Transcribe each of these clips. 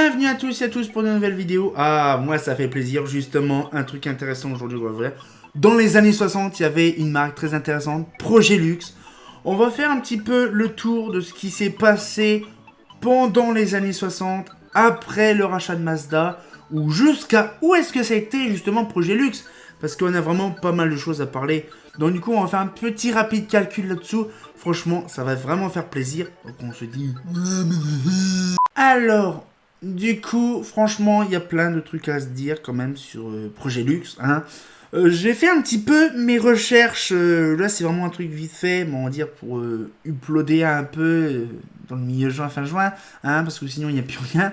Bienvenue à tous et à tous pour une nouvelle vidéo. Ah, moi ça fait plaisir, justement, un truc intéressant aujourd'hui, on va voir. Dans les années 60, il y avait une marque très intéressante, Progélux. On va faire un petit peu le tour de ce qui s'est passé pendant les années 60, après le rachat de Mazda, ou jusqu'à où est-ce que ça a été justement Progélux. Parce qu'on a vraiment pas mal de choses à parler. Donc du coup, on va faire un petit rapide calcul là-dessous. Franchement, ça va vraiment faire plaisir. Donc on se dit... Alors, du coup, franchement, il y a plein de trucs à se dire quand même sur Progélux. Hein. J'ai fait un petit peu mes recherches. Là, c'est vraiment un truc vite fait, on va dire, pour uploader un peu dans le milieu juin, fin juin. Hein, parce que sinon, il n'y a plus rien.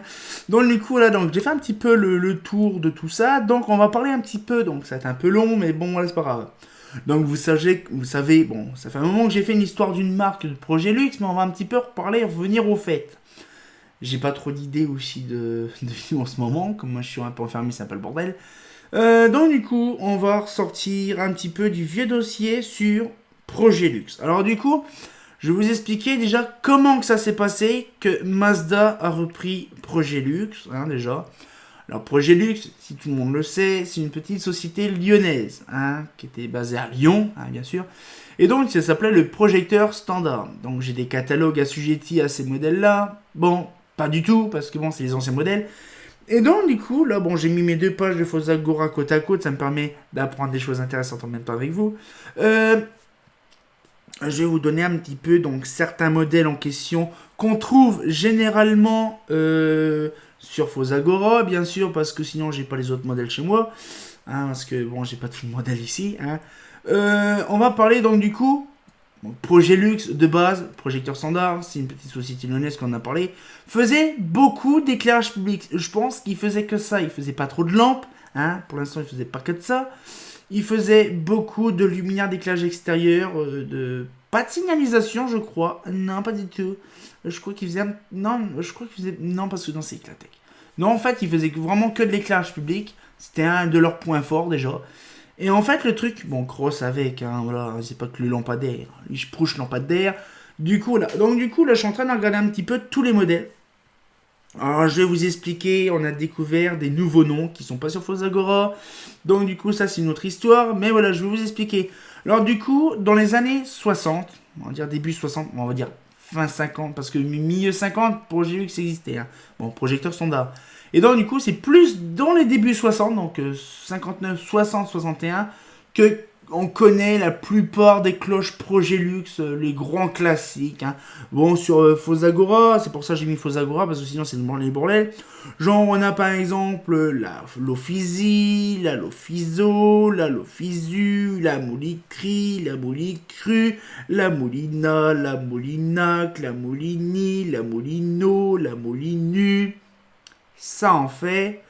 Donc, du coup, là, donc, j'ai fait un petit peu le tour de tout ça. Donc, on va parler un petit peu. Donc, ça va être un peu long, mais bon, voilà, c'est pas grave. Donc, vous savez, bon, ça fait un moment que j'ai fait une histoire d'une marque de Progélux, mais on va un petit peu revenir au fait. J'ai pas trop d'idées aussi de vidéos en ce moment, comme moi je suis un peu enfermé, c'est un peu le bordel. Donc du coup, on va ressortir un petit peu du vieux dossier sur Progélux. Alors du coup, je vais vous expliquer déjà comment que ça s'est passé, que Mazda a repris Progélux, hein, déjà. Alors Progélux, si tout le monde le sait, c'est une petite société lyonnaise, hein, qui était basée à Lyon, hein, bien sûr. Et donc ça s'appelait le projecteur standard. Donc j'ai des catalogues assujettis à ces modèles-là. Bon, pas du tout, parce que bon, c'est les anciens modèles. Et donc, du coup, là, bon, j'ai mis mes deux pages de Fosagora côte à côte, ça me permet d'apprendre des choses intéressantes en même temps avec vous. Je vais vous donner un petit peu, donc, certains modèles en question qu'on trouve généralement sur Fosagora, bien sûr, parce que sinon, j'ai pas les autres modèles chez moi. Hein, parce que, bon, j'ai pas tout le modèle ici. Hein. On va parler, donc, du coup... Progélux de base, projecteur standard, c'est une petite société lyonnaise qu'on a parlé, faisait beaucoup d'éclairage public. Je pense qu'il faisait que ça, il faisait pas trop de lampes, hein, pour l'instant il faisait pas que de ça. Il faisait beaucoup de luminaires d'éclairage extérieur, pas de signalisation je crois, non pas du tout. Je crois qu'il faisait, non parce que non c'est Eclatec. Non en fait il faisait vraiment que de l'éclairage public, c'était un de leurs points forts déjà. Et en fait, le truc, bon, cross avec, hein, voilà, c'est pas que le lampadaire, je push lampadaire. Du coup, là, je suis en train de regarder un petit peu tous les modèles. Alors, je vais vous expliquer, on a découvert des nouveaux noms qui sont pas sur Fosagora. Donc, du coup, ça, c'est une autre histoire. Mais voilà, je vais vous expliquer. Alors, du coup, dans les années 60, on va dire début 60, on va dire fin 50, parce que milieu 50, Progélux existait. Hein. Bon, projecteur standard. Et donc, du coup, c'est plus dans les débuts 60, donc 59, 60, 61, que on connaît la plupart des cloches Progélux, les grands classiques. Hein. Bon, sur Fosagora, c'est pour ça que j'ai mis Fosagora, parce que sinon c'est les bordel. Genre, on a par exemple la Lofisi, la Lofiso, la Lofisu, la Molicri, la Molicru, la Molina, la Molinac, la Molini, la Molino, la Molinu. Ça en fait,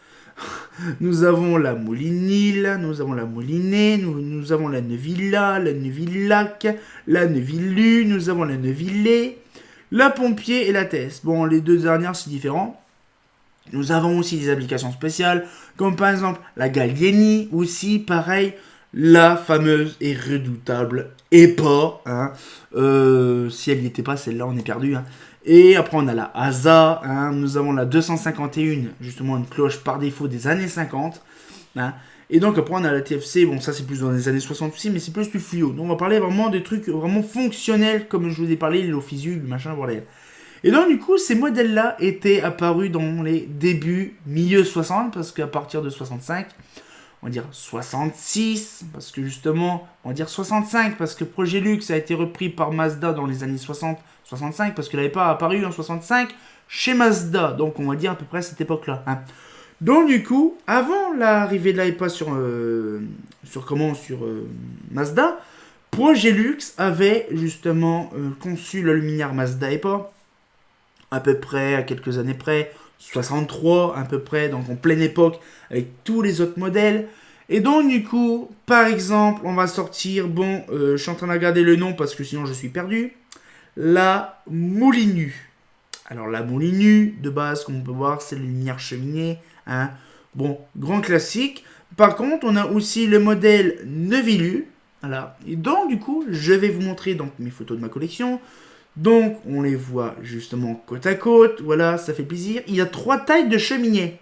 nous avons la Molinille, nous avons la Molinet, nous avons la Neuvilla, la Neuvillac, la Neuvillu, nous avons la Neuvillé, la Pompier et la Tess. Bon, les deux dernières, c'est différent. Nous avons aussi des applications spéciales, comme par exemple la Gallieni, aussi pareil, la fameuse et redoutable EPA. Hein. Si elle n'y était pas, celle-là, on est perdu. Hein. Et après, on a la ASA. Hein. Nous avons la 251, justement une cloche par défaut des années 50. Hein. Et donc, après, on a la TFC. Bon, ça, c'est plus dans les années 60 aussi, mais c'est plus du fluo. Donc, on va parler vraiment des trucs vraiment fonctionnels, comme je vous ai parlé, l'ophisu, le machin, bordel. Et donc, du coup, ces modèles-là étaient apparus dans les débuts, milieu 60, parce qu'à partir de 65, on va dire 66, parce que justement, on va dire 65, parce que Progélux a été repris par Mazda dans les années 60-65, parce qu'il n'avait pas apparu en 65 chez Mazda, donc on va dire à peu près à cette époque-là. Hein. Donc du coup, avant l'arrivée de l'IPA sur Mazda, Progélux avait justement conçu la luminaire Mazda EPA, à peu près, à quelques années près, 63 à peu près, donc en pleine époque, avec tous les autres modèles. Et donc du coup, par exemple, on va sortir, bon, je suis en train de regarder le nom parce que sinon je suis perdu, la Moulinu. Alors la Moulinu, de base, comme on peut voir, c'est la lumière cheminée, hein. Bon, grand classique. Par contre, on a aussi le modèle Neuvillu, voilà. Et donc du coup, je vais vous montrer donc mes photos de ma collection. Donc, on les voit justement côte à côte. Voilà, ça fait plaisir. Il y a 3 tailles de cheminée.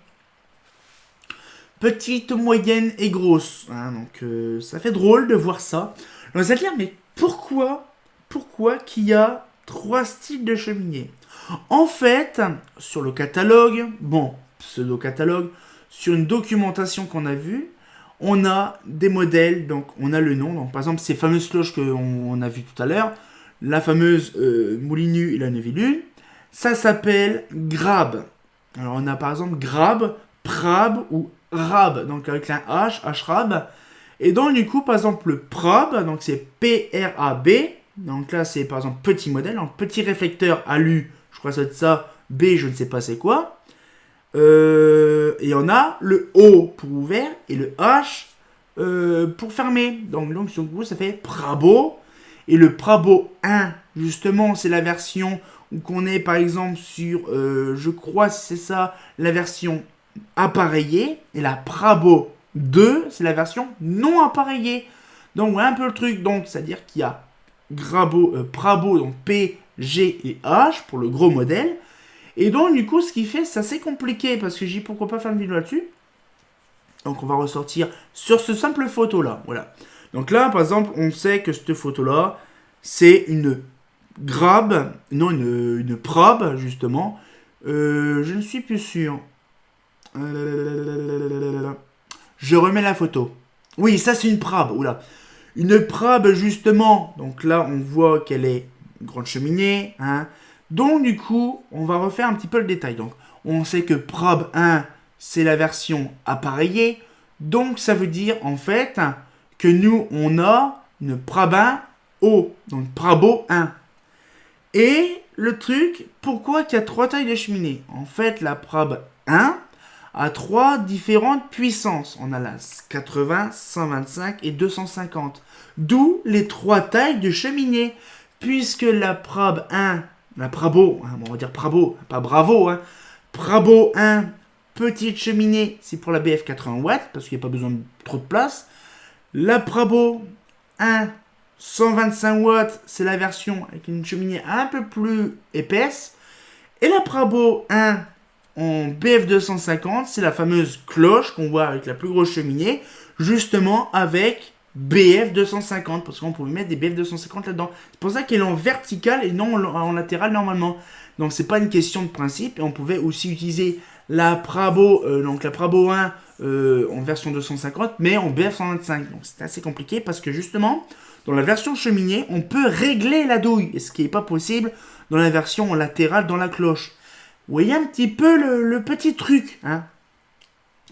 Petite, moyenne et grosse. Hein, donc, ça fait drôle de voir ça. Donc, vous allez dire, mais pourquoi qu'il y a 3 styles de cheminée? En fait, sur le catalogue, bon, pseudo-catalogue, sur une documentation qu'on a vue, on a des modèles, donc on a le nom. Donc, par exemple, ces fameuses cloches qu'on a vues tout à l'heure, la fameuse Moulinu et la Neuville, ça s'appelle Grab. Alors, on a par exemple Grab, Prab ou Rab, donc avec un H, H-Rab. Et donc, du coup, par exemple, le Prab, donc c'est P-R-A-B. Donc là, c'est par exemple petit modèle, donc petit réflecteur alu, je crois que c'est ça, B, je ne sais pas c'est quoi. Et on a le O pour ouvert et le H pour fermer. Donc sur le coup, ça fait Prabo. Et le Prabo 1, justement, c'est la version où qu'on est par exemple sur, je crois que c'est ça, la version appareillée. Et la Prabo 2, c'est la version non appareillée. Donc voilà un peu le truc. Donc, c'est-à-dire qu'il y a Prabo, donc P, G et H pour le gros modèle. Et donc, du coup, ce qui fait, c'est assez compliqué parce que j'ai dit pourquoi pas faire une vidéo là-dessus. Donc, on va ressortir sur ce simple photo-là. Voilà. Donc là, par exemple, on sait que cette photo-là, c'est une Grab, non, une Prab, justement. Je ne suis plus sûr. Je remets la photo. Oui, ça, c'est une Prab. Oula. Une Prab, justement. Donc là, on voit qu'elle est une grande cheminée, hein. Donc, du coup, on va refaire un petit peu le détail. Donc, on sait que Prab 1, c'est la version appareillée. Donc, ça veut dire, en fait, que nous, on a une Prab 1 O. Donc, Prabo 1. Et le truc, pourquoi qu'il y a 3 tailles de cheminée? En fait, la Prab 1 a 3 différentes puissances. On a la 80, 125 et 250. D'où les 3 tailles de cheminée. Puisque la Prab 1... La Prabo, hein, on va dire Prabo, pas Bravo, hein. Prabo 1, petite cheminée, c'est pour la BF 80 watts, parce qu'il n'y a pas besoin de trop de place. La Prabo 1, 125 watts, c'est la version avec une cheminée un peu plus épaisse. Et la Prabo 1 en BF 250, c'est la fameuse cloche qu'on voit avec la plus grosse cheminée, justement avec BF 250, parce qu'on pouvait mettre des BF 250 là-dedans. C'est pour ça qu'elle est en vertical et non en latéral normalement. Donc c'est pas une question de principe. Et on pouvait aussi utiliser la Prabo, donc la Prabo 1 en version 250, mais en BF 125. Donc c'est assez compliqué parce que justement, dans la version cheminée, on peut régler la douille, et ce qui n'est pas possible dans la version latérale dans la cloche. Vous voyez un petit peu le petit truc, hein.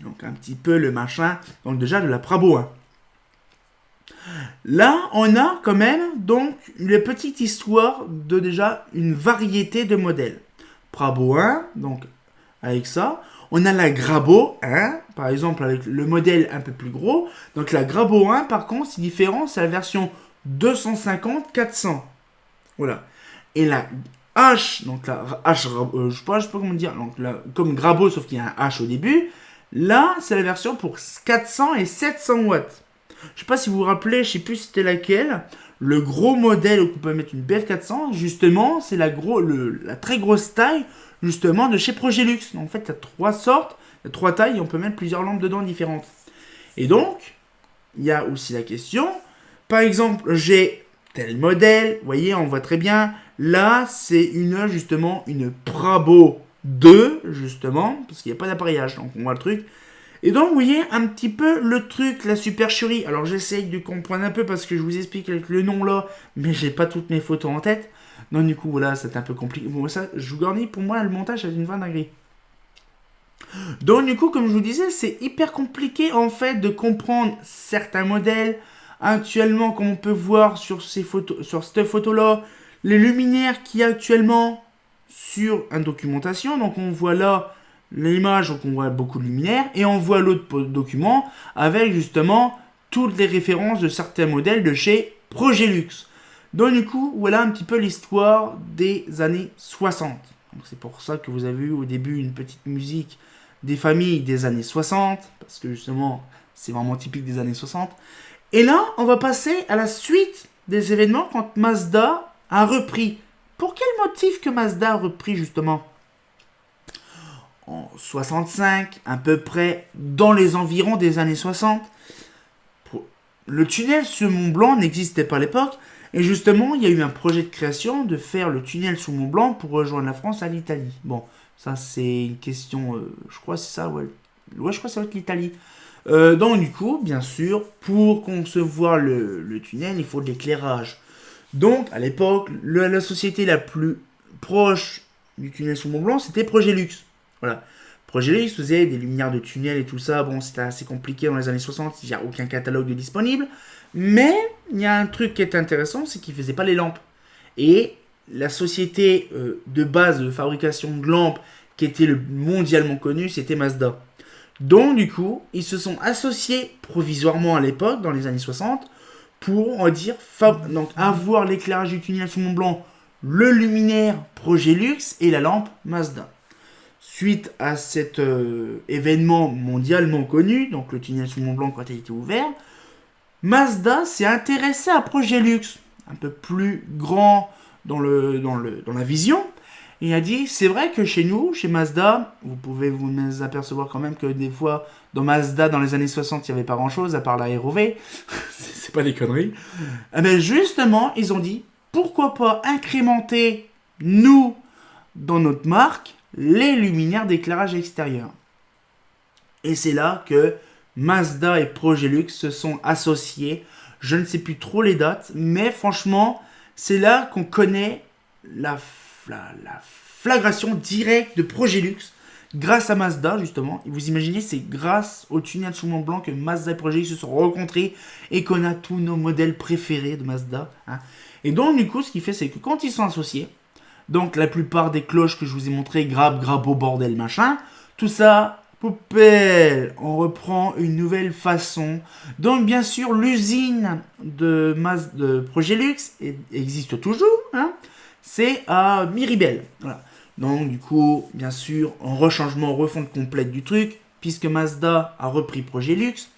Donc un petit peu le machin, donc déjà de la Prabo 1. Là, on a quand même donc une petite histoire de déjà une variété de modèles. Prabo 1, donc avec ça. On a la Grabo 1, par exemple avec le modèle un peu plus gros. Donc la Grabo 1, par contre, c'est différent, c'est la version 250-400. Voilà. Et la H, donc la H, je sais pas comment dire, donc comme Grabo, sauf qu'il y a un H au début. Là, c'est la version pour 400 et 700 watts. Je sais pas si vous vous rappelez, je sais plus c'était laquelle. Le gros modèle où on peut mettre une BF400, justement, c'est la très grosse taille, justement, de chez Progélux. En fait, il y a 3 sortes, il y a 3 tailles et on peut mettre plusieurs lampes dedans différentes. Et donc, il y a aussi la question, par exemple, j'ai tel modèle, vous voyez, on voit très bien. Là, c'est justement, une Prabo 2, justement, parce qu'il n'y a pas d'appareillage, donc on voit le truc. Et donc, vous voyez un petit peu le truc, la supercherie. Alors, j'essaye de comprendre un peu parce que je vous explique avec le nom là, mais j'ai pas toutes mes photos en tête. Donc, du coup, voilà, c'est un peu compliqué. Bon, ça, je vous garnis, pour moi, le montage, c'est une 20 degrés. Donc, du coup, comme je vous disais, c'est hyper compliqué, en fait, de comprendre certains modèles. Actuellement, comme on peut voir sur ces photos, sur cette photo-là, les luminaires qu'il y a actuellement sur une documentation. Donc, on voit là l'image, donc on voit beaucoup de luminaires, et on voit l'autre document avec justement toutes les références de certains modèles de chez Progélux. Donc du coup, voilà un petit peu l'histoire des années 60. Donc c'est pour ça que vous avez eu au début une petite musique des familles des années 60, parce que justement, c'est vraiment typique des années 60. Et là, on va passer à la suite des événements quand Mazda a repris pour quel motif que Mazda a repris justement en 65, à peu près dans les environs des années 60. Le tunnel sous Mont Blanc n'existait pas à l'époque, et justement, il y a eu un projet de création de faire le tunnel sous Mont Blanc pour rejoindre la France à l'Italie. Bon, ça c'est une question, je crois que c'est ça, ouais. Ouais, je crois que ça va être l'Italie. Donc du coup, bien sûr, pour concevoir le tunnel, il faut de l'éclairage. Donc, à l'époque, la société la plus proche du tunnel sous Mont Blanc, c'était Progélux. Voilà. Progélux faisait des luminaires de tunnel et tout ça. Bon, c'était assez compliqué dans les années 60, il n'y a aucun catalogue de disponible. Mais, il y a un truc qui est intéressant, c'est qu'ils ne faisaient pas les lampes. Et la société de base de fabrication de lampes, qui était mondialement connue, c'était Mazda. Donc, du coup, ils se sont associés provisoirement à l'époque, dans les années 60, pour, on va dire, donc avoir l'éclairage du tunnel sous Mont Blanc, le luminaire Progélux et la lampe Mazda. Suite à cet événement mondialement connu, donc le tunnel sous Mont Blanc quand il était ouvert, Mazda s'est intéressé à Progélux, un peu plus grand dans la vision, et a dit, c'est vrai que chez nous, chez Mazda, vous pouvez vous apercevoir quand même que des fois, dans Mazda, dans les années 60, il n'y avait pas grand-chose, à part la ROV, c'est pas des conneries. Mais justement, ils ont dit, pourquoi pas incrémenter, nous, dans notre marque, les luminaires d'éclairage extérieur. Et c'est là que Mazda et Progélux se sont associés. Je ne sais plus trop les dates, mais franchement, c'est là qu'on connaît la flagration directe de Progélux grâce à Mazda, justement. Et vous imaginez, c'est grâce au tunnel sous Mont Blanc que Mazda et Progélux se sont rencontrés et qu'on a tous nos modèles préférés de Mazda. Hein. Et donc, du coup, ce qui fait, c'est que quand ils sont associés, donc la plupart des cloches que je vous ai montrées, grabo, bordel, machin, tout ça, poupelle, on reprend une nouvelle façon. Donc bien sûr, l'usine de Progélux existe toujours, hein, c'est à Miribel. Voilà. Donc du coup, bien sûr, en rechangement, refonte complète du truc, puisque Mazda a repris Progélux.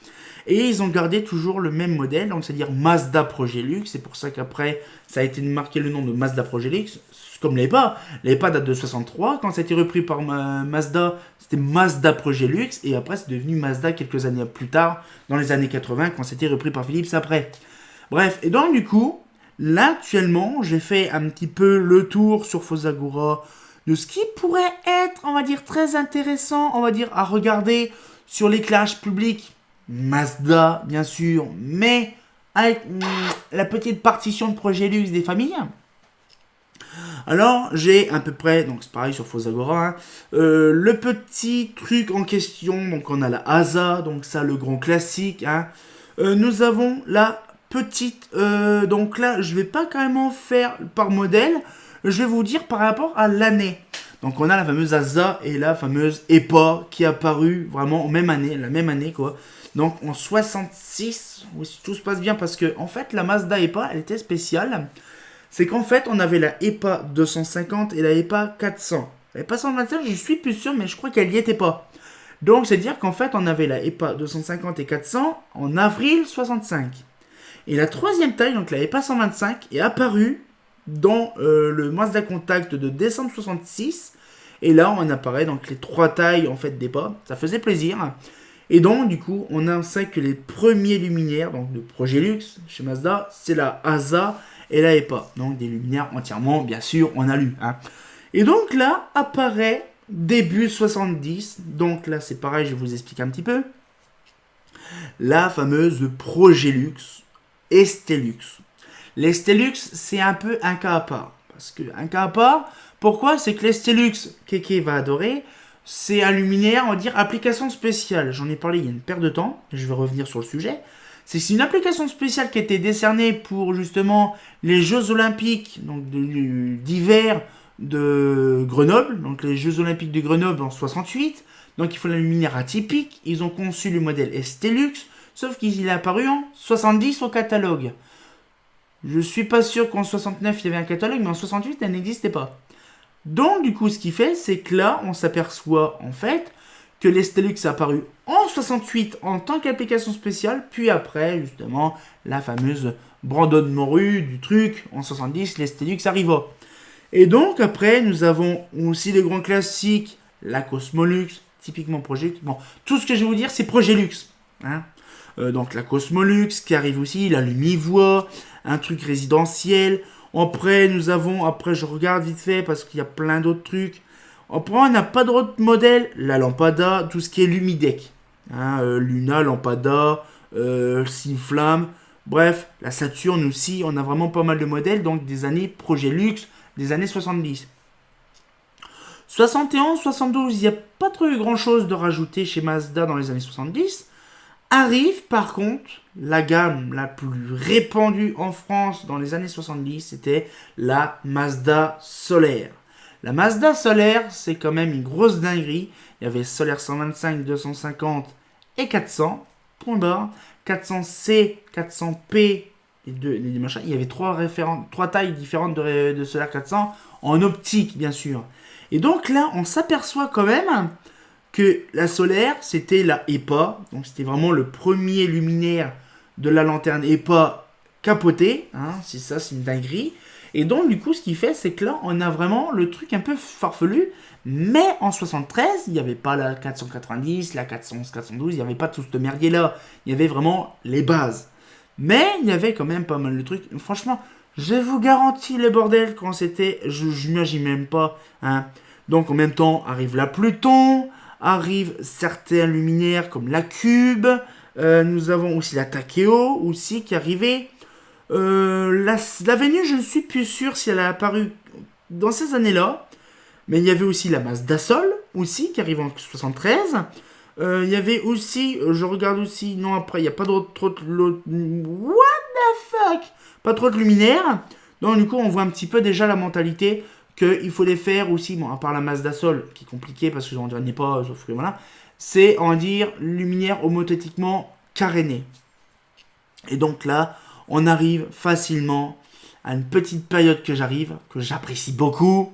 Et ils ont gardé toujours le même modèle, donc c'est-à-dire Mazda Progélux. C'est pour ça qu'après, ça a été marqué le nom de Mazda Progélux, comme l'EPA. L'EPA date de 63. Quand ça a été repris par Mazda, c'était Mazda Progélux. Et après, c'est devenu Mazda quelques années plus tard, dans les années 80, quand c'était repris par Philips après. Bref, et donc du coup, là, actuellement, j'ai fait un petit peu le tour sur Fosagora de ce qui pourrait être, on va dire, très intéressant, on va dire, à regarder sur l'éclairage public. Mazda, bien sûr, mais avec la petite partition de Progélux des familles. Alors, j'ai à peu près, donc c'est pareil sur Fosagora, hein, le petit truc en question, donc on a la ASA, donc ça le grand classique. Hein. Nous avons la petite, donc là, je vais pas carrément faire par modèle, je vais vous dire par rapport à l'année. Donc on a la fameuse ASA et la fameuse EPA qui est apparue vraiment en même année, la même année quoi. Donc en 66, oui, si tout se passe bien, parce que en fait la Mazda EPA elle était spéciale. C'est qu'en fait on avait la EPA 250 et la EPA 400. La EPA 125 je suis plus sûr mais je crois qu'elle n'y était pas. Donc c'est dire qu'en fait on avait la EPA 250 et 400 en avril 65. Et la troisième taille, donc la EPA 125, est apparue dans le Mazda Contact de décembre 66. Et là on apparaît donc les trois tailles en fait d'EPA. Ça faisait plaisir. Et donc, du coup, on sait que les premiers luminaires, donc de Progélux chez Mazda, c'est la ASA et la EPA. Donc, des luminaires entièrement, bien sûr, en alu. Hein. Et donc, là, apparaît début 70. Donc, là, c'est pareil, je vais vous expliquer un petit peu. La fameuse Progélux Estelux. L'Estelux, c'est un peu un cas à part. Parce que, un cas à part, pourquoi? C'est que l'Estelux, Keke va adorer, c'est un luminaire, on va dire, application spéciale. J'en ai parlé il y a une paire de temps, je vais revenir sur le sujet. C'est une application spéciale qui a été décernée pour justement les Jeux Olympiques donc d'hiver de Grenoble, donc les Jeux Olympiques de Grenoble en 68. Donc il faut la luminaire atypique. Ils ont conçu le modèle Estelux, sauf qu'il est apparu en 70 au catalogue. Je suis pas sûr qu'en 69 il y avait un catalogue, mais en 68 elle n'existait pas. Donc, du coup, ce qu'il fait, c'est que là, on s'aperçoit, en fait, que l'Estelux est apparu en 68 en tant qu'application spéciale, puis après, justement, la fameuse Brandon Morue du truc, en 70, l'Estelux arriva. Et donc après, nous avons aussi les grands classiques, la Cosmolux, typiquement Projet. Bon, tout ce que je vais vous dire, c'est Projelux. Hein. Donc la Cosmolux qui arrive aussi, la Lumivoix, un truc résidentiel. Après, nous avons, après je regarde vite fait parce qu'il y a plein d'autres trucs. Après, on n'a pas d'autres modèles, la Lampada, tout ce qui est Lumidec. Hein, Luna, Lampada, Sinflamme. Bref, la Saturne aussi, on a vraiment pas mal de modèles, donc des années Projelux, des années 70. 71, 72, il n'y a pas trop eu grand chose de rajouter chez Mazda dans les années 70. Arrive par contre la gamme la plus répandue en France dans les années 70, c'était la Mazda Solaire. La Mazda Solaire, c'est quand même une grosse dinguerie. Il y avait Solaire 125, 250 et 400, point barre. 400C, 400P, les machins. Il y avait trois tailles différentes de Solaire 400 en optique, bien sûr. Et donc là, on s'aperçoit quand même que la Solaire, c'était la EPA. Donc c'était vraiment le premier luminaire de la lanterne EPA capotée. Hein, c'est ça, c'est une dinguerie. Et donc du coup, ce qu'il fait, c'est que là, on a vraiment le truc un peu farfelu. Mais en 73, il n'y avait pas la 490, la 411, 412, il n'y avait pas tout ce merdier-là. Il y avait vraiment les bases. Mais il y avait quand même pas mal de trucs. Franchement, je vous garantis le bordel quand c'était, je n'imagine même pas. Hein. Donc en même temps, arrive la Pluton, arrivent certains luminaires comme la Cube. Nous avons aussi la Takeo aussi qui arrivait. La Vénus, je ne suis plus sûr si elle a apparu dans ces années-là. Mais il y avait aussi la Mazda Sol, aussi, qui arrive en 73. Il y avait aussi, je regarde aussi, non après, il n'y a pas trop de... What the fuck. Pas trop de luminaires. Donc du coup, on voit un petit peu déjà la mentalité qu'il faut les faire aussi, bon, à part la Mazda Sol, qui est compliquée parce que j'en dirais pas, sauf que voilà. C'est, on va dire, luminaire homothétiquement carénée. Et donc là, on arrive facilement à une petite période que j'apprécie beaucoup.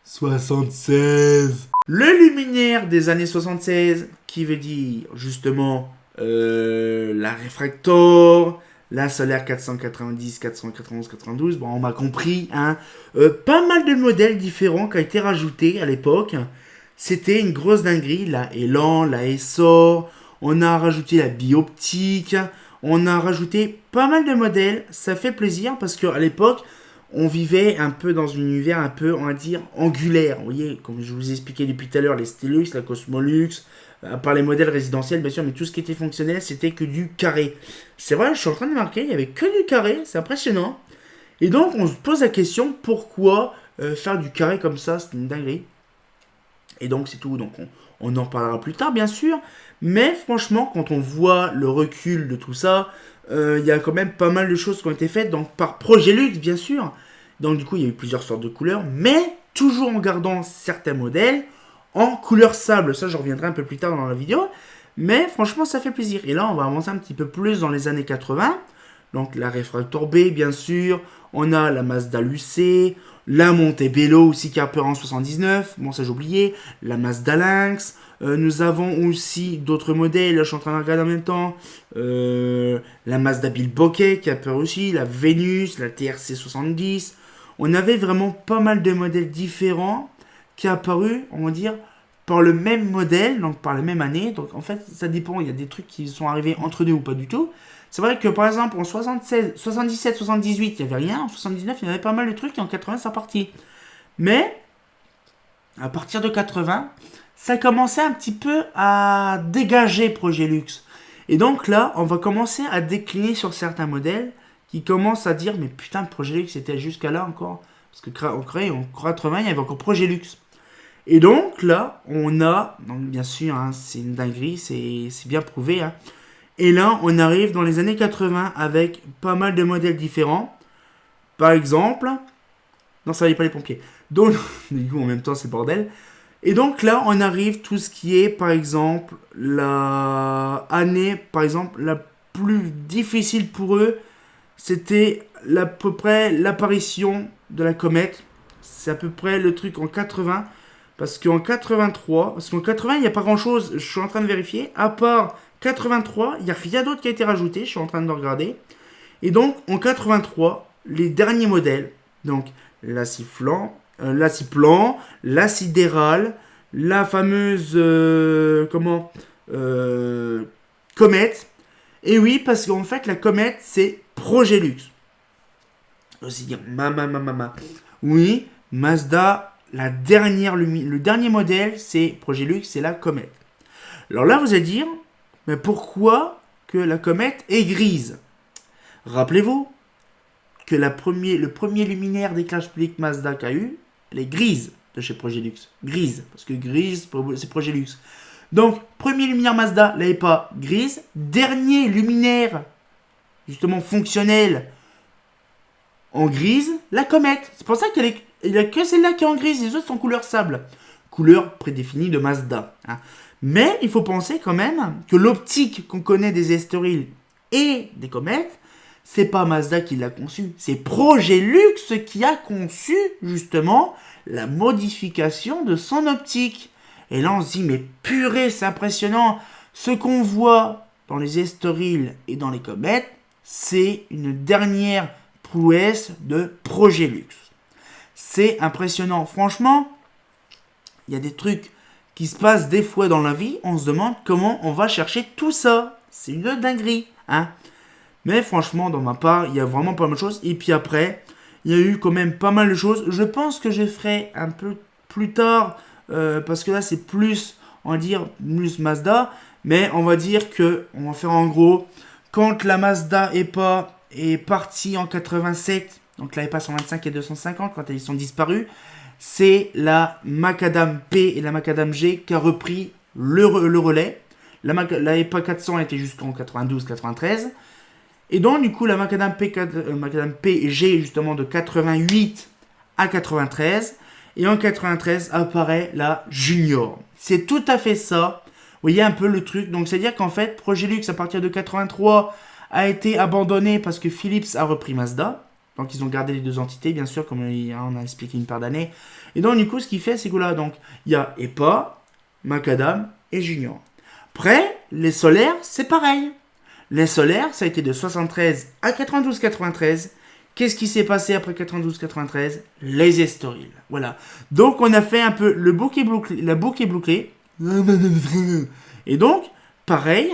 76. Le luminaire des années 76, qui veut dire justement la réfractor, la solaire 490, 491, 92. Bon, on m'a compris. Hein. Pas mal de modèles différents qui ont été rajoutés à l'époque. C'était une grosse dinguerie. La Elan, la Essor. On a rajouté la bioptique. On a rajouté pas mal de modèles. Ça fait plaisir parce qu'à l'époque, on vivait un peu dans un univers un peu, on va dire, angulaire. Vous voyez, comme je vous ai expliqué depuis tout à l'heure, les Stelux, la Cosmolux, à part les modèles résidentiels, bien sûr, mais tout ce qui était fonctionnel, c'était que du carré. C'est vrai, je suis en train de marquer, il n'y avait que du carré, c'est impressionnant. Et donc, on se pose la question, pourquoi faire du carré comme ça, c'est une dinguerie. Et donc, c'est tout. Donc, on en reparlera plus tard, bien sûr. Mais franchement, quand on voit le recul de tout ça, il y a quand même pas mal de choses qui ont été faites, donc par Projelux, bien sûr. Donc, du coup, il y a eu plusieurs sortes de couleurs, mais toujours en gardant certains modèles en couleur sable. Ça, je reviendrai un peu plus tard dans la vidéo. Mais franchement, ça fait plaisir. Et là, on va avancer un petit peu plus dans les années 80. Donc, la Refractor B, bien sûr. On a la Mazda Lucé. La Montebello aussi qui a apparu en 79. Bon, ça, j'ai oublié. La Mazda Lynx. Nous avons aussi d'autres modèles. Là, je suis en train de regarder en même temps. La Mazda Bilbocquet qui a apparu aussi. La Vénus. La TRC 70. On avait vraiment pas mal de modèles différents qui a apparu, on va dire, par le même modèle, donc par la même année. Donc en fait, ça dépend. Il y a des trucs qui sont arrivés entre deux ou pas du tout. C'est vrai que par exemple en 76, 77, 78, il n'y avait rien. En 79, il y avait pas mal de trucs et en 80, c'est parti. Mais à partir de 80, ça commençait un petit peu à dégager Projelux. Et donc là, on va commencer à décliner sur certains modèles qui commencent à dire mais putain, Projelux c'était jusqu'à là encore. Parce que en 80, il y avait encore Projelux. Et donc là, on a, donc bien sûr, hein, c'est une dinguerie, c'est bien prouvé. Hein. Et là, on arrive dans les années 80 avec pas mal de modèles différents. Par exemple, non, ça n'allait pas les pompiers. Donc, du coup, en même temps, c'est le bordel. Et donc là, on arrive tout ce qui est, par exemple, la année, par exemple, la plus difficile pour eux, c'était à peu près l'apparition de la comète. C'est à peu près le truc en 80. Parce qu'en 83, il n'y a pas grand chose, je suis en train de vérifier, à part 83, il n'y a rien d'autre qui a été rajouté, je suis en train de regarder. Et donc, en 83, les derniers modèles, donc la Sifflant, l'aciplan, la sidérale, la fameuse comète. Et oui, parce qu'en fait, la comète, c'est Progélux. Aussi dire Oui, Mazda, le dernier modèle, c'est Progélux, c'est la comète. Alors là, vous allez dire, mais pourquoi que la comète est grise? Rappelez-vous que le premier luminaire d'éclairage public Mazda qu'a eu, elle est grise de chez Progélux. Grise, parce que grise, c'est Progélux. Donc, premier luminaire Mazda, elle n'est pas grise. Dernier luminaire, justement fonctionnel, en grise, la comète. C'est pour ça qu'il n'y a que celle-là qui est en grise, les autres sont couleur sable. Couleur prédéfinie de Mazda. Hein. Mais il faut penser quand même que l'optique qu'on connaît des Estoril et des comètes, c'est pas Mazda qui l'a conçu, c'est Progélux qui a conçu justement la modification de son optique. Et là on se dit, mais purée, c'est impressionnant. Ce qu'on voit dans les Estoril et dans les comètes, c'est une dernière prouesse de Progélux. C'est impressionnant. Franchement, il y a des trucs qui se passent des fois dans la vie, on se demande comment on va chercher tout ça. C'est une dinguerie, hein. Mais franchement, dans ma part, il y a vraiment pas mal de choses. Et puis après, il y a eu quand même pas mal de choses. Je pense que je ferai un peu plus tard, parce que là, c'est plus, on va dire, plus Mazda. Mais on va dire que, on va faire en gros, quand la Mazda est partie en 87, donc la EPA 125 et 250, quand elles sont disparues, c'est la Macadam P et la Macadam G qui a repris le relais. La EPA 400 était jusqu'en 92-93. Et donc, du coup, la Macadam P et G, justement, de 88 à 93. Et en 93 apparaît la Junior. C'est tout à fait ça. Vous voyez un peu le truc. Donc, c'est-à-dire qu'en fait, Progélux, à partir de 83, a été abandonné parce que Philips a repris Mazda. Donc, ils ont gardé les deux entités, bien sûr, comme on a expliqué une paire d'années. Et donc, du coup, ce qui fait, c'est que là, donc, il y a EPA, Macadam et Junior. Après, les solaires, c'est pareil. Les solaires, ça a été de 73 à 92-93. Qu'est-ce qui s'est passé après 92-93? Les Estoril. Voilà. Donc, on a fait un peu la boucle est bouclée. Et donc, pareil,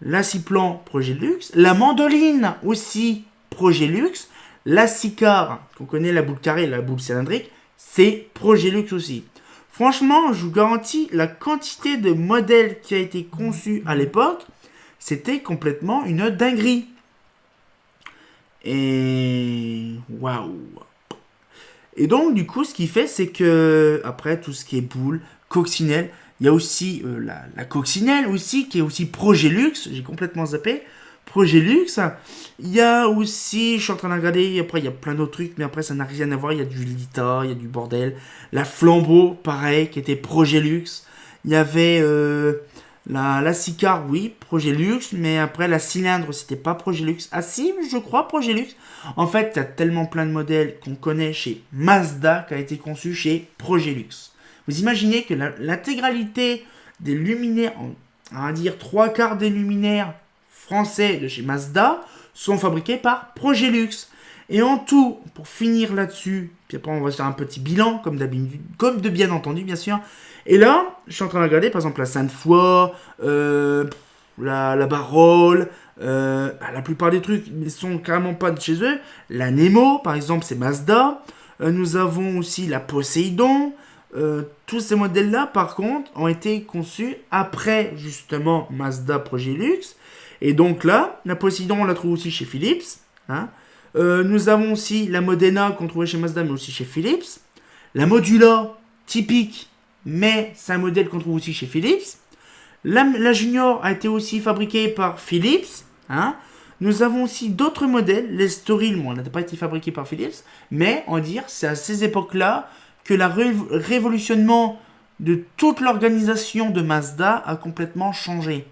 l'aciplan Progélux, la mandoline aussi Progélux, la Sicar, qu'on connaît la boule carrée, la boule cylindrique, c'est Progélux aussi. Franchement, je vous garantis, la quantité de modèles qui a été conçu à l'époque, c'était complètement une dinguerie. Et waouh. Et donc, du coup, ce qui fait, c'est que, après, tout ce qui est boule, coccinelle, il y a aussi la coccinelle aussi, qui est aussi Progélux, j'ai complètement zappé. Progélux, il y a aussi, je suis en train de regarder, après il y a plein d'autres trucs, mais après ça n'a rien à voir, il y a du Lita, il y a du bordel. La flambeau, pareil, qui était Progélux. Il y avait la Sicar, oui, Progélux, mais après la cylindre, c'était pas Progélux. Ah si, je crois Progélux. En fait, il y a tellement plein de modèles qu'on connaît chez Mazda qui a été conçu chez Progélux. Vous imaginez que l'intégralité des luminaires, on va dire 3/4 des luminaires français de chez Mazda sont fabriqués par Progélux. Et en tout, pour finir là-dessus, puis après on va faire un petit bilan, comme d'habitude, comme de bien entendu, bien sûr. Et là, je suis en train de regarder, par exemple, la Sainte-Foy, la Barole, la plupart des trucs ne sont carrément pas de chez eux. La Nemo, par exemple, c'est Mazda. Nous avons aussi la Poséidon. Tous ces modèles-là, par contre, ont été conçus après, justement, Mazda Progélux. Et donc là, la Poséidon, on la trouve aussi chez Philips. Hein. Nous avons aussi la Modena qu'on trouvait chez Mazda, mais aussi chez Philips. La Modula, typique, mais c'est un modèle qu'on trouve aussi chez Philips. La Junior a été aussi fabriquée par Philips. Hein. Nous avons aussi d'autres modèles. Les Storil, bon, n'a pas été fabriqué par Philips, mais on va dire c'est à ces époques-là que le révolutionnement de toute l'organisation de Mazda a complètement changé.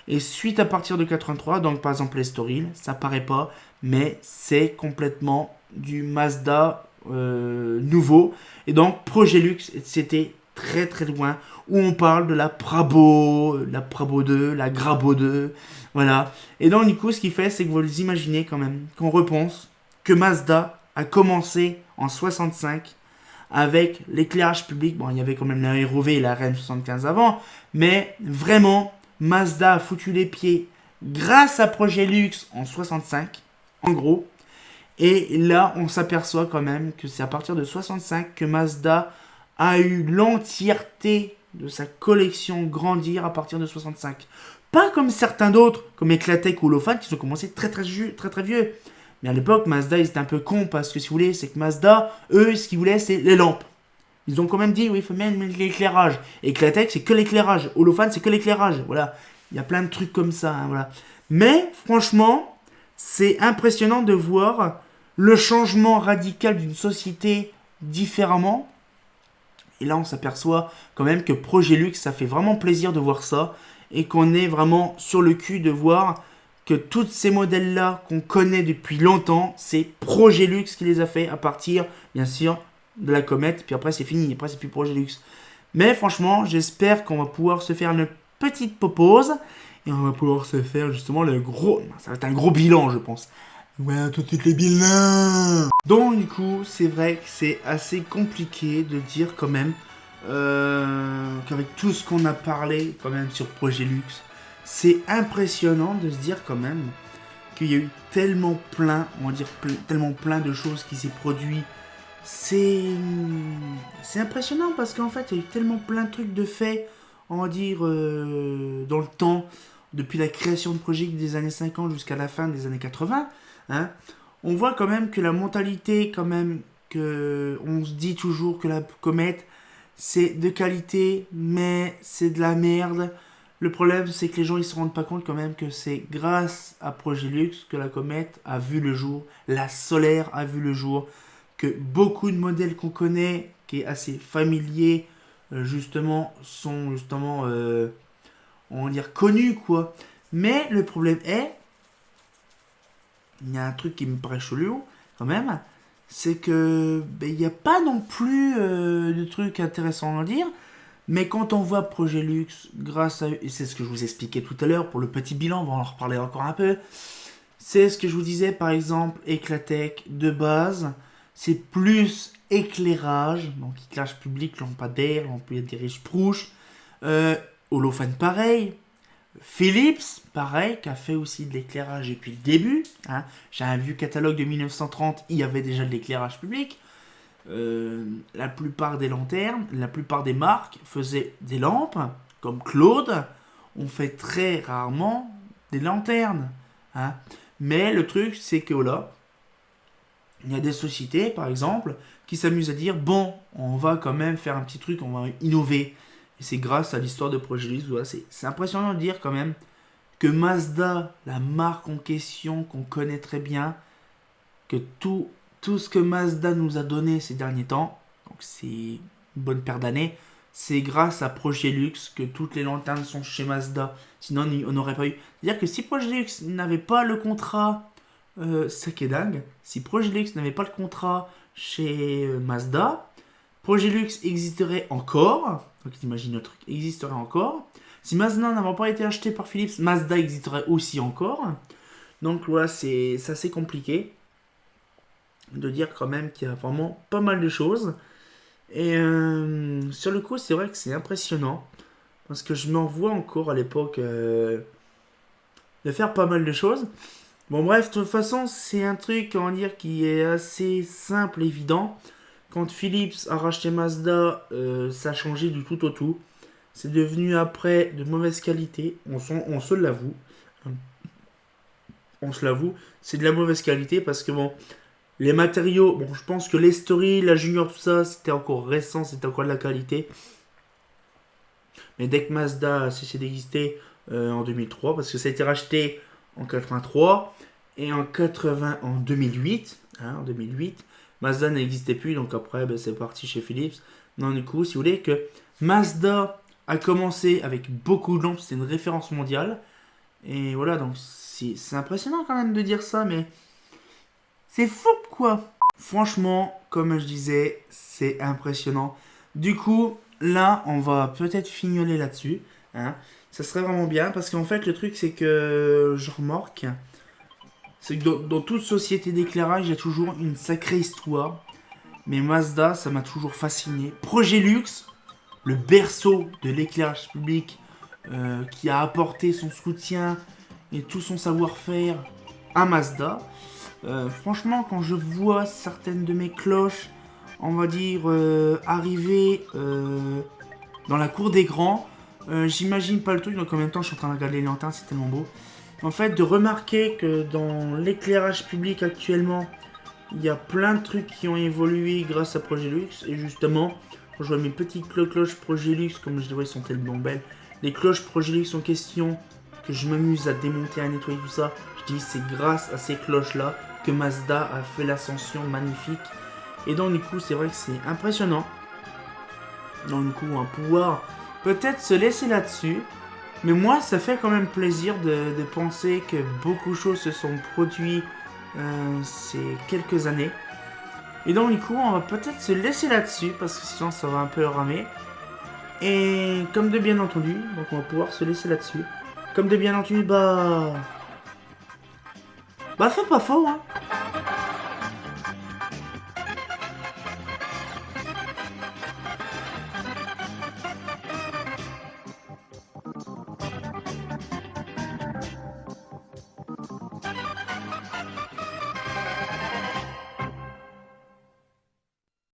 Et suite à partir de 83, donc par exemple les Storil, ça paraît pas, mais c'est complètement du Mazda nouveau. Et donc Progélux, c'était très très loin, où on parle de la Prabo 2, la Grabo 2, voilà. Et donc du coup, ce qui fait, c'est que vous imaginez quand même, qu'on repense que Mazda a commencé en 65 avec l'éclairage public. Bon, il y avait quand même la ROV et la REM75 avant, mais vraiment, Mazda a foutu les pieds grâce à Progélux en 65, en gros. Et là, on s'aperçoit quand même que c'est à partir de 65 que Mazda a eu l'entièreté de sa collection grandir à partir de 65. Pas comme certains d'autres, comme Eclatec ou Olofan, qui sont commencés très vieux. Mais à l'époque, Mazda, ils étaient un peu cons, parce que si vous voulez, c'est que Mazda, eux, ce qu'ils voulaient, c'est les lampes. Ils ont quand même dit, oui, il faut même l'éclairage. Eclatec, c'est que l'éclairage. Olofan, c'est que l'éclairage. Voilà. Il y a plein de trucs comme ça. Hein, voilà. Mais, franchement, c'est impressionnant de voir le changement radical d'une société différemment. Et là, on s'aperçoit quand même que Progélux, ça fait vraiment plaisir de voir ça. Et qu'on est vraiment sur le cul de voir que tous ces modèles-là qu'on connaît depuis longtemps, c'est Progélux qui les a fait à partir, bien sûr, de la comète. Puis après, c'est fini. Après, c'est plus Progélux. Mais franchement, j'espère qu'on va pouvoir se faire une petite pause. Et on va pouvoir se faire justement le gros... Ça va être un gros bilan, je pense. Ouais, tout de suite les bilans. Donc du coup, c'est vrai que c'est assez compliqué de dire quand même qu'avec tout ce qu'on a parlé quand même sur Progélux, c'est impressionnant de se dire quand même qu'il y a eu tellement plein, on va dire tellement plein de choses qui s'est produit. C'est impressionnant parce qu'en fait, il y a eu tellement plein de trucs de faits, on va dire, dans le temps, depuis la création de Progélux des années 50 jusqu'à la fin des années 80. Hein, on voit quand même que la mentalité, quand même, que on se dit toujours que la comète, c'est de qualité, mais c'est de la merde. Le problème, c'est que les gens, ils se rendent pas compte quand même que c'est grâce à Progélux que la comète a vu le jour, la solaire a vu le jour, que beaucoup de modèles qu'on connaît, qui est assez familier, justement, sont justement, on va dire, connus, quoi. Mais le problème est, il y a un truc qui me paraît chelou, quand même, c'est que il n'y a pas non plus de trucs intéressants à dire, mais quand on voit Progélux, grâce à... Et c'est ce que je vous expliquais tout à l'heure, pour le petit bilan, on va en reparler encore un peu, c'est ce que je vous disais, par exemple, Eclatec, de base, c'est plus éclairage, donc éclairage public, lampadaire, lampadaire prouche, Olofan pareil, Philips, pareil, qui a fait aussi de l'éclairage depuis le début. Hein. J'ai un vieux catalogue de 1930, il y avait déjà de l'éclairage public. La plupart des lanternes, la plupart des marques faisaient des lampes, comme Claude. On fait très rarement des lanternes. Hein. Mais le truc, c'est que là, il y a des sociétés, par exemple, qui s'amusent à dire, bon, on va quand même faire un petit truc, on va innover. Et c'est grâce à l'histoire de Progélux. Voilà, c'est impressionnant de dire quand même que Mazda, la marque en question qu'on connaît très bien, que tout ce que Mazda nous a donné ces derniers temps, donc c'est une bonne paire d'années, c'est grâce à Progélux que toutes les lanternes sont chez Mazda. Sinon, on n'aurait pas eu. C'est-à-dire que si Progélux n'avait pas le contrat, ça qui est dingue, si Progélux n'avait pas le contrat chez Mazda, Progélux existerait encore. Donc t'imagines le truc, existerait encore. Si Mazda n'avait pas été acheté par Philips, Mazda existerait aussi encore. Donc voilà, c'est assez compliqué de dire quand même qu'il y a vraiment pas mal de choses. Et sur le coup, c'est vrai que c'est impressionnant. Parce que je m'en vois encore à l'époque de faire pas mal de choses. Bon bref, de toute façon, c'est un truc, on va dire, qui est assez simple, évident. Quand Philips a racheté Mazda, ça a changé du tout au tout. C'est devenu après de mauvaise qualité. On se l'avoue. On se l'avoue. C'est de la mauvaise qualité parce que bon, les matériaux, bon, je pense que l'History, la Junior, tout ça, c'était encore récent, c'était encore de la qualité. Mais dès que Mazda a cessé d'exister en 2003, parce que ça a été racheté en 83 et en 2008, hein, en 2008, Mazda n'existait plus, donc après c'est parti chez Philips. Donc du coup, si vous voulez que Mazda a commencé avec beaucoup de lampes, c'est une référence mondiale. Et voilà, donc c'est impressionnant quand même de dire ça, mais c'est fou quoi. Franchement, comme je disais, c'est impressionnant. Du coup, là, on va peut-être fignoler là-dessus. Hein. Ça serait vraiment bien, parce qu'en fait, le truc, c'est que je remarque, c'est que dans toute société d'éclairage, il y a toujours une sacrée histoire. Mais Mazda, ça m'a toujours fasciné. Progélux, le berceau de l'éclairage public, qui a apporté son soutien et tout son savoir-faire à Mazda. Franchement, quand je vois certaines de mes cloches, on va dire, arriver dans la cour des grands, j'imagine pas le truc, donc en même temps je suis en train de regarder les lanternes, c'est tellement beau. En fait, de remarquer que dans l'éclairage public actuellement, il y a plein de trucs qui ont évolué grâce à Progélux. Et justement, quand je vois mes petites cloches Progélux, comme je les vois, ils sont tellement belles. Les cloches Progélux en question, que je m'amuse à démonter, à nettoyer tout ça, je dis c'est grâce à ces cloches-là que Mazda a fait l'ascension magnifique. Et donc du coup, c'est vrai que c'est impressionnant. Donc du coup, on va pouvoir peut-être se laisser là-dessus. Mais moi, ça fait quand même plaisir de penser que beaucoup de choses se sont produites ces quelques années. Et donc du coup, on va peut-être se laisser là-dessus, parce que sinon ça va un peu ramer. Et comme de bien entendu, donc on va pouvoir se laisser là-dessus. Comme de bien entendu, bah c'est pas faux, hein.